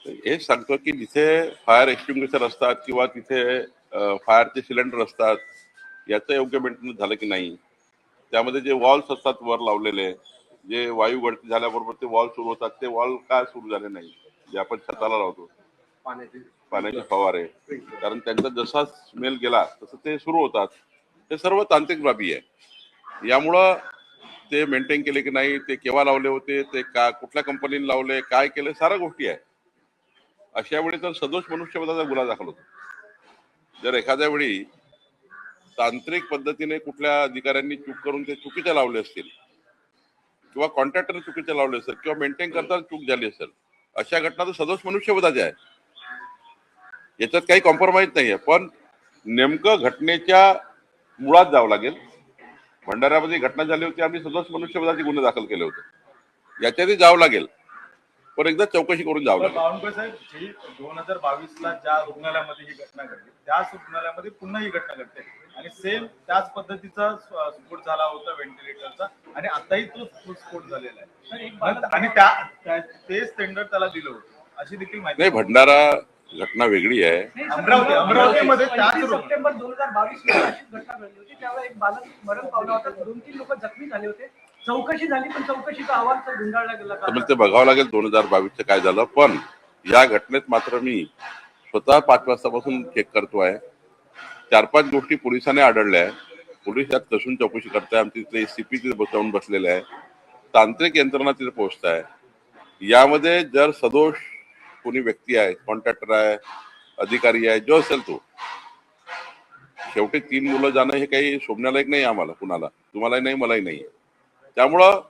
हेच सांगतो की जिथे फायर एक्सटिंग्विशर असतात किंवा तिथे फायरचे सिलेंडर असतात याचं योग्य मेंटेनन्स झालं की नाही, त्यामध्ये जे वॉल्स असतात वर लावलेले, जे वायू गळती झाल्याबरोबर ते वॉल सुरू होतात, ते वॉल का सुरू झाले नाही, जे आपण छताला लावतो पाण्याचे फवारे, कारण त्यांचा जसा स्मेल गेला तसं ते सुरू होतात. हे सर्व तांत्रिक बाबी आहे. यामुळं ते मेंटेन केले की नाही, ते केव्हा लावले होते, ते का कुठल्या कंपनीने लावले, काय केलं, साऱ्या गोष्टी आहे. अशा वेळी तर सदोष मनुष्यवधाचा गुन्हा दाखल होतो. जर एखाद्या वेळी तांत्रिक पद्धतीने कुठल्या अधिकाऱ्यांनी चूक करून ते चुकीचे लावले असतील किंवा कॉन्ट्रॅक्टर चुकीचे लावले असेल किंवा मेंटेन करताना चूक झाली असेल, अशा घटना तर सदोष मनुष्यवधाच्या आहे. याच्यात काही कॉम्प्रोमाइज नाहीये. पण नेमकं घटनेच्या मुळात जावं लागेल. भंडाऱ्यामध्ये घटना झाली होती, आम्ही सदोष मनुष्यवधाचे गुन्हे दाखल केले होते. याच्यातही जावं लागेल, पण एकदा चौकशी करून जावं लागेल. बावनकुळे साहेब, जी 2022 ज्या रुग्णालयामध्ये ही घटना घडली त्याच रुग्णालयामध्ये पुन्हा ही घटना घडते आणि सेम त्याच पद्धतीचा स्फोट झाला होता व्हेंटिलेटरचा आणि आताही तो स्फोट झालेला आहे आणि तेच टेंडर त्याला दिलं होतं अशी देखील माहिती नाही. भंडारा घटना वेगळी आहे. अमरावतीमध्ये सप्टेंबर 2022 मध्ये अशीच घटना घडली होती. त्यावेळेला एक बालक मरण पावला होता, 2-3 लोक जखमी झाले होते. चौकशी झाली पण चौकशीचा अहवाल तर गुंडाळला गेला. ते बघावं लागेल 2022 काय झालं. पण या घटनेत मात्र मी स्वतः 5 वाजतापासून चेक करतोय. 4-5 गोष्टी पोलिसांनी आढळल्या आहे. पोलीस यात कसून चौकशी करताय. आमचे तिथले सीपी तिथे बसवून बसलेले आहे. तांत्रिक यंत्रणा तिथे पोहोचत आहे. यामध्ये जर सदोष कोणी व्यक्ती आहे, कॉन्ट्रॅक्टर आहे, अधिकारी आहे, जो असेल तो, शेवटी 3 मुलं जाणं हे काही शोभण्यालायक नाही आम्हाला, कुणाला, तुम्हालाही नाही, मलाही नाही. त्यामुळं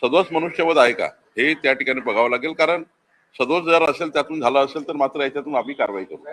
सदोष मनुष्यवध आहे का हे त्या ठिकाणी बघावं लागेल. कारण सदोष जर असेल, त्यातून झालं असेल तर मात्र याच्यातून आम्ही कारवाई करू.